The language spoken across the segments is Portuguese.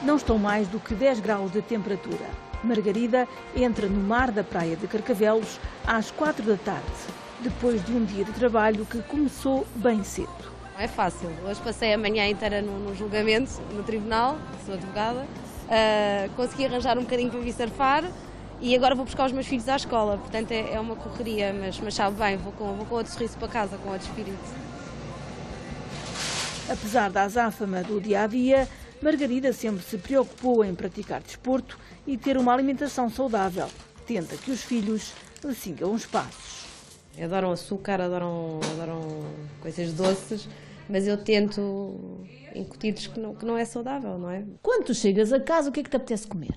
não estão mais do que 10 graus de temperatura. Margarida entra no mar da praia de Carcavelos às 4 da tarde, depois de um dia de trabalho que começou bem cedo. Não é fácil. Hoje passei a manhã inteira no julgamento, no tribunal, sou advogada. Consegui arranjar um bocadinho para vir surfar e agora vou buscar os meus filhos à escola. Portanto, é uma correria, mas sabe bem, vou com outro sorriso para casa, com outro espírito. Apesar da azáfama do dia-a-dia, Margarida sempre se preocupou em praticar desporto e ter uma alimentação saudável. Tenta que os filhos lhe sigam os passos. Adoram açúcar, adoram coisas doces, mas eu tento incutir-lhes que não é saudável, não é? Quando tu chegas a casa, o que é que te apetece comer?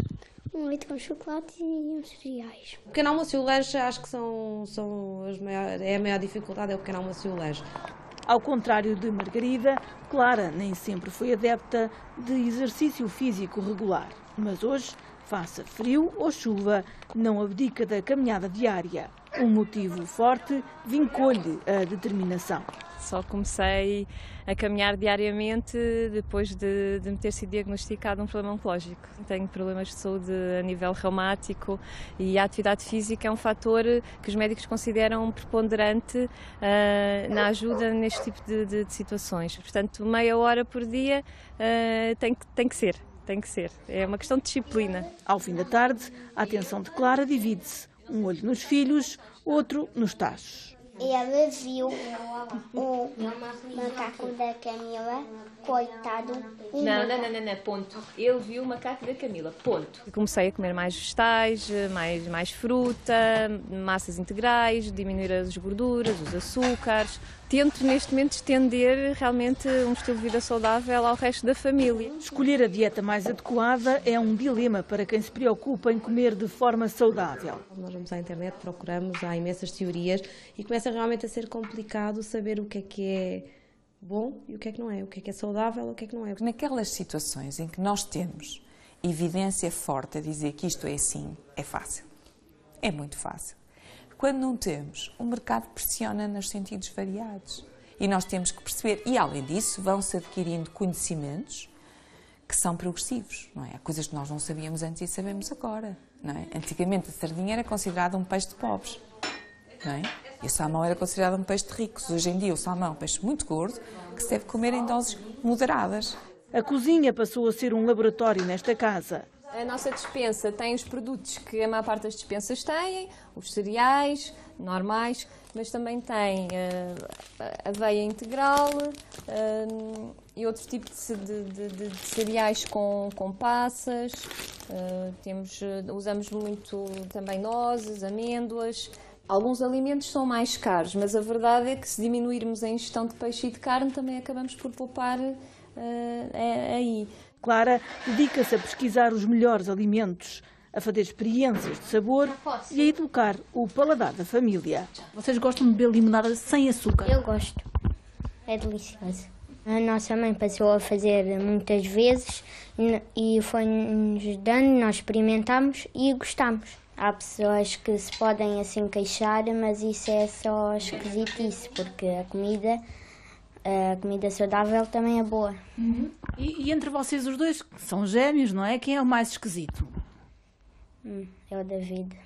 Um leite com chocolate e uns cereais. O pequeno almoço e o lanche acho que é a maior dificuldade, é o pequeno almoço e o lanche. Ao contrário de Margarida, Clara nem sempre foi adepta de exercício físico regular. Mas hoje, faça frio ou chuva, não abdica da caminhada diária. Um motivo forte vincou-lhe a determinação. Só comecei a caminhar diariamente depois de me ter sido diagnosticado um problema oncológico. Tenho problemas de saúde a nível reumático e a atividade física é um fator que os médicos consideram preponderante na ajuda neste tipo de situações. Portanto, meia hora por dia tem que ser. É uma questão de disciplina. Ao fim da tarde, a atenção de Clara divide-se. Um olho nos filhos, outro nos tachos. Ele viu o macaco da Camila, coitado. Não, ponto. Ele viu o macaco da Camila, ponto. Comecei a comer mais vegetais, mais fruta, massas integrais, diminuir as gorduras, os açúcares. Tento neste momento estender realmente um estilo de vida saudável ao resto da família. Escolher a dieta mais adequada é um dilema para quem se preocupa em comer de forma saudável. Nós vamos à internet, procuramos, há imensas teorias e começa realmente a ser complicado saber o que é bom e o que não é, o que é saudável e o que não é. Naquelas situações em que nós temos evidência forte a dizer que isto é assim, é fácil. É muito fácil. Quando não temos, o mercado pressiona nos sentidos variados. E nós temos que perceber, e além disso, vão-se adquirindo conhecimentos que são progressivos, não é? Há coisas que nós não sabíamos antes e sabemos agora, não é? Antigamente a sardinha era considerada um peixe de pobres, não é? E o salmão era considerado um peixe de ricos. Hoje em dia o salmão é um peixe muito gordo que se deve comer em doses moderadas. A cozinha passou a ser um laboratório nesta casa. A nossa despensa tem os produtos que a maior parte das despensas têm, os cereais normais, mas também tem aveia integral e outro tipo de cereais com passas. Usamos muito também nozes, amêndoas. Alguns alimentos são mais caros, mas a verdade é que se diminuirmos a ingestão de peixe e de carne também acabamos por poupar aí. Clara dedica-se a pesquisar os melhores alimentos, a fazer experiências de sabor e a educar o paladar da família. Vocês gostam de beber limonada sem açúcar? Eu gosto. É delicioso. A nossa mãe passou a fazer muitas vezes e foi-nos dando, nós experimentámos e gostámos. Há pessoas que se podem assim queixar, mas isso é só esquisitice, porque a comida saudável também é boa. E entre vocês os dois, que são gêmeos, não é? Quem é o mais esquisito? É o David.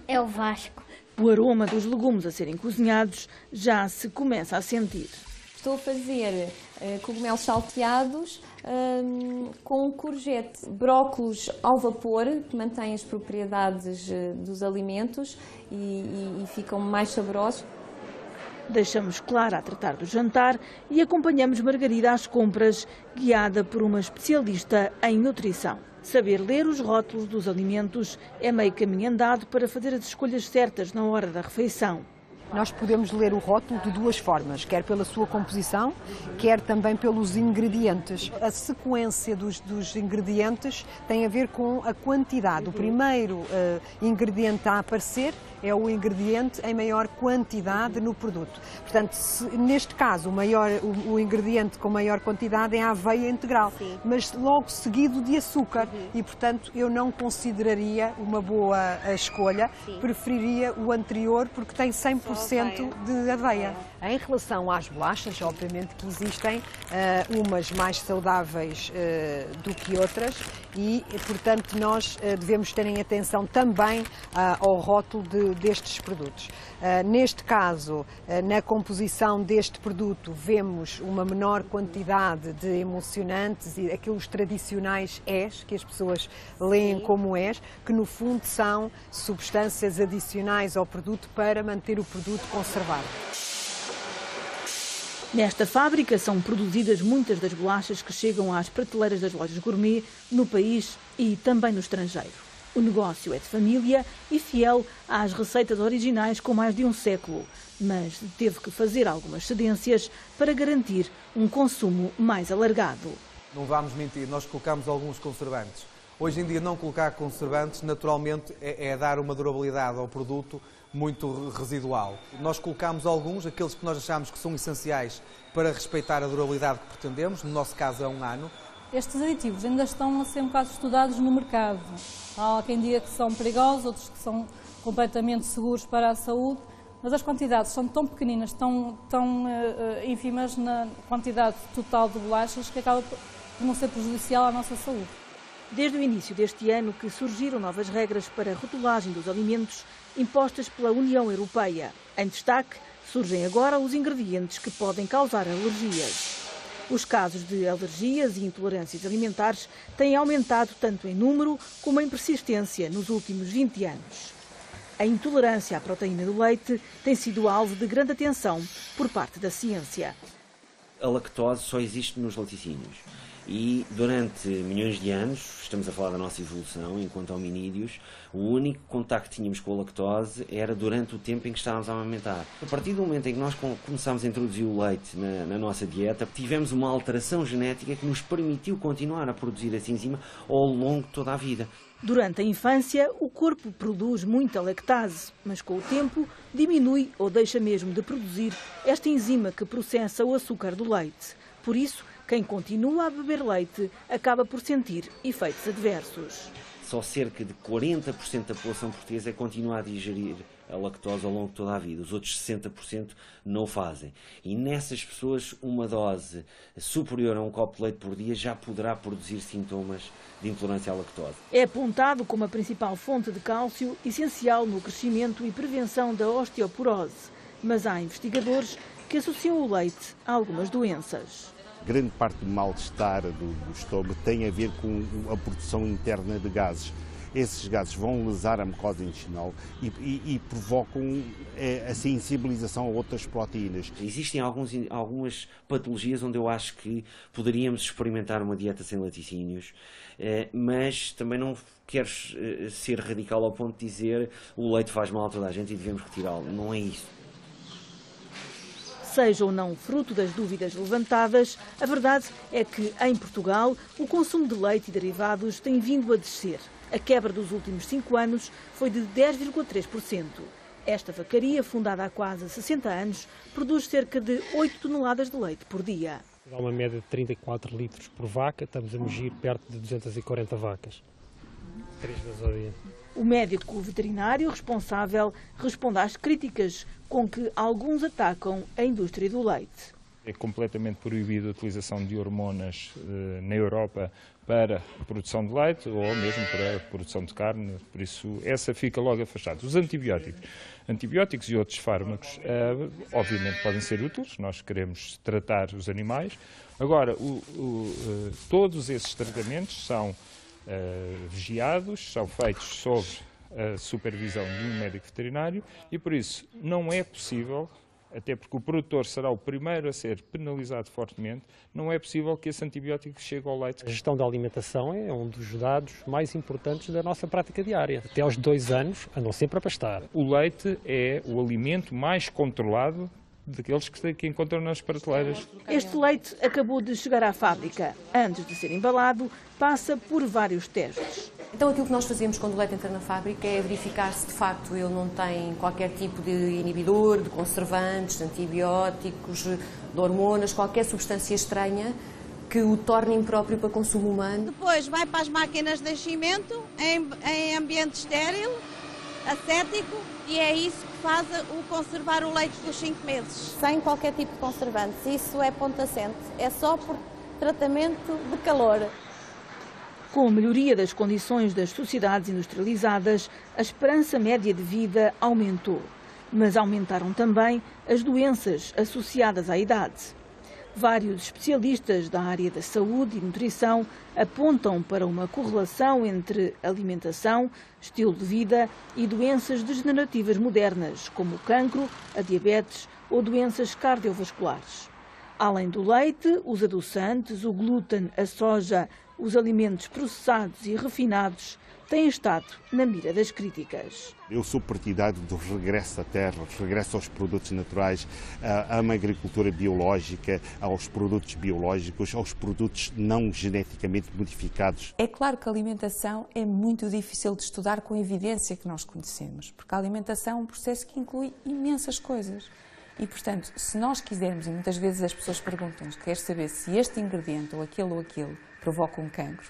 É o Vasco. O aroma dos legumes a serem cozinhados já se começa a sentir. Estou a fazer cogumelos salteados com courgette, brócolos ao vapor, que mantém as propriedades dos alimentos e ficam mais saborosos. Deixamos Clara a tratar do jantar e acompanhamos Margarida às compras, guiada por uma especialista em nutrição. Saber ler os rótulos dos alimentos é meio caminho andado para fazer as escolhas certas na hora da refeição. Nós podemos ler o rótulo de duas formas, quer pela sua composição, quer também pelos ingredientes. A sequência dos ingredientes tem a ver com a quantidade. O primeiro ingrediente a aparecer é o ingrediente em maior quantidade no produto. Portanto, neste caso, o ingrediente com maior quantidade é a aveia integral, mas logo seguido de açúcar. E, portanto, eu não consideraria uma boa escolha, preferiria o anterior porque tem 100% de aveia. Em relação às bolachas, obviamente que existem umas mais saudáveis do que outras e, portanto, nós devemos ter em atenção também ao rótulo destes produtos. Neste caso, na composição deste produto, vemos uma menor quantidade de emulsionantes e aqueles tradicionais ES, que as pessoas leem como ES, que no fundo são substâncias adicionais ao produto para manter o produto conservado. Nesta fábrica são produzidas muitas das bolachas que chegam às prateleiras das lojas gourmet no país e também no estrangeiro. O negócio é de família e fiel às receitas originais com mais de um século, mas teve que fazer algumas cedências para garantir um consumo mais alargado. Não vamos mentir, nós colocamos alguns conservantes. Hoje em dia não colocar conservantes naturalmente é dar uma durabilidade ao produto muito residual. Nós colocamos alguns, aqueles que nós achamos que são essenciais para respeitar a durabilidade que pretendemos, no nosso caso é 1 ano. Estes aditivos ainda estão a ser um bocado estudados no mercado. Há quem diga que são perigosos, outros que são completamente seguros para a saúde, mas as quantidades são tão pequeninas, tão ínfimas na quantidade total de bolachas que acaba por não ser prejudicial à nossa saúde. Desde o início deste ano que surgiram novas regras para a rotulagem dos alimentos impostas pela União Europeia. Em destaque, surgem agora os ingredientes que podem causar alergias. Os casos de alergias e intolerâncias alimentares têm aumentado tanto em número como em persistência nos últimos 20 anos. A intolerância à proteína do leite tem sido alvo de grande atenção por parte da ciência. A lactose só existe nos laticínios. E durante milhões de anos, estamos a falar da nossa evolução enquanto hominídeos, o único contacto que tínhamos com a lactose era durante o tempo em que estávamos a amamentar. A partir do momento em que nós começámos a introduzir o leite na nossa dieta, tivemos uma alteração genética que nos permitiu continuar a produzir essa enzima ao longo de toda a vida. Durante a infância, o corpo produz muita lactase, mas com o tempo diminui ou deixa mesmo de produzir esta enzima que processa o açúcar do leite. Por isso, quem continua a beber leite acaba por sentir efeitos adversos. Só cerca de 40% da população portuguesa continua a digerir a lactose ao longo de toda a vida. Os outros 60% não o fazem. E nessas pessoas, uma dose superior a um copo de leite por dia já poderá produzir sintomas de intolerância à lactose. É apontado como a principal fonte de cálcio, essencial no crescimento e prevenção da osteoporose. Mas há investigadores que associam o leite a algumas doenças. Grande parte do mal-estar do estômago tem a ver com a produção interna de gases. Esses gases vão lesar a mucosa intestinal e provocam a sensibilização a outras proteínas. Existem algumas patologias onde eu acho que poderíamos experimentar uma dieta sem laticínios, mas também não quero ser radical ao ponto de dizer o leite faz mal a toda a gente e devemos retirá-lo. Não é isso. Seja ou não fruto das dúvidas levantadas, a verdade é que, em Portugal, o consumo de leite e derivados tem vindo a descer. A quebra dos últimos 5 anos foi de 10,3%. Esta vacaria, fundada há quase 60 anos, produz cerca de 8 toneladas de leite por dia. Há uma média de 34 litros por vaca, estamos a medir perto de 240 vacas. 3 vezes ao dia. O médico veterinário responsável responde às críticas com que alguns atacam a indústria do leite. É completamente proibido a utilização de hormonas na Europa para a produção de leite ou mesmo para a produção de carne, por isso essa fica logo afastada. Os antibióticos e outros fármacos, obviamente podem ser úteis, nós queremos tratar os animais. Agora, todos esses tratamentos são vigiados, são feitos sob a supervisão de um médico veterinário e por isso não é possível, até porque o produtor será o primeiro a ser penalizado fortemente, não é possível que esse antibiótico chegue ao leite. A gestão da alimentação é um dos dados mais importantes da nossa prática diária. Até aos 2 anos andam sempre a pastar. O leite é o alimento mais controlado daqueles que encontram nas prateleiras. Este leite acabou de chegar à fábrica. Antes de ser embalado, passa por vários testes. Então aquilo que nós fazemos quando o leite entra na fábrica é verificar se de facto ele não tem qualquer tipo de inibidor, de conservantes, de antibióticos, de hormonas, qualquer substância estranha que o torne impróprio para consumo humano. Depois vai para as máquinas de enchimento em ambiente estéril, ascético, e é isso que faz o conservar o leite por 5 meses. Sem qualquer tipo de conservantes, isso é ponto assente, é só por tratamento de calor. Com a melhoria das condições das sociedades industrializadas, a esperança média de vida aumentou, mas aumentaram também as doenças associadas à idade. Vários especialistas da área da saúde e nutrição apontam para uma correlação entre alimentação, estilo de vida e doenças degenerativas modernas, como o cancro, a diabetes ou doenças cardiovasculares. Além do leite, os adoçantes, o glúten, a soja, os alimentos processados e refinados têm estado na mira das críticas. Eu sou partidário do regresso à terra, regresso aos produtos naturais, a uma agricultura biológica, aos produtos biológicos, aos produtos não geneticamente modificados. É claro que a alimentação é muito difícil de estudar com a evidência que nós conhecemos, porque a alimentação é um processo que inclui imensas coisas. E, portanto, se nós quisermos, e muitas vezes as pessoas perguntam-nos, quer saber se este ingrediente ou aquele provoca um cancro,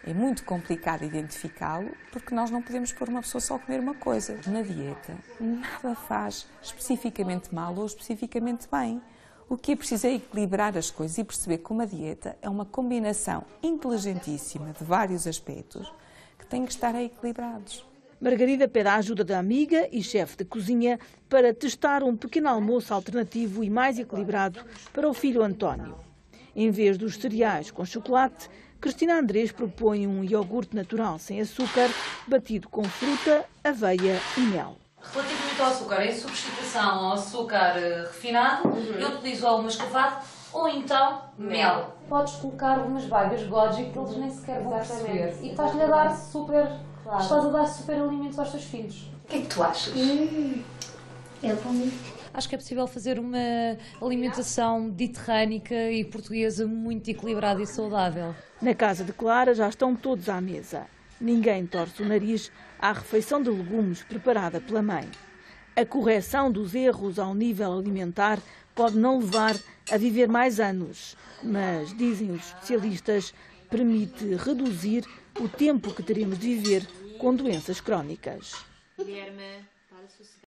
é muito complicado identificá-lo, porque nós não podemos pôr uma pessoa só a comer uma coisa. Na dieta, nada faz especificamente mal ou especificamente bem. O que é preciso é equilibrar as coisas e perceber que uma dieta é uma combinação inteligentíssima de vários aspectos que têm que estar equilibrados. Margarida pede a ajuda da amiga e chefe de cozinha para testar um pequeno almoço alternativo e mais equilibrado para o filho António. Em vez dos cereais com chocolate, Cristina Andrés propõe um iogurte natural sem açúcar, batido com fruta, aveia e mel. Relativamente ao açúcar, em substituição ao açúcar refinado, eu utilizo ou mascavado ou então mel. Podes colocar umas baigas goji que eles nem sequer vão perceber. E estás-lhe a dar super... Claro. Estás a dar super alimentos aos teus filhos. O que é que tu achas? É bom. Acho que é possível fazer uma alimentação mediterrânica e portuguesa muito equilibrada e saudável. Na casa de Clara já estão todos à mesa. Ninguém torce o nariz à refeição de legumes preparada pela mãe. A correção dos erros ao nível alimentar pode não levar a viver mais anos, mas, dizem os especialistas, permite reduzir o tempo que teremos de viver com doenças crónicas.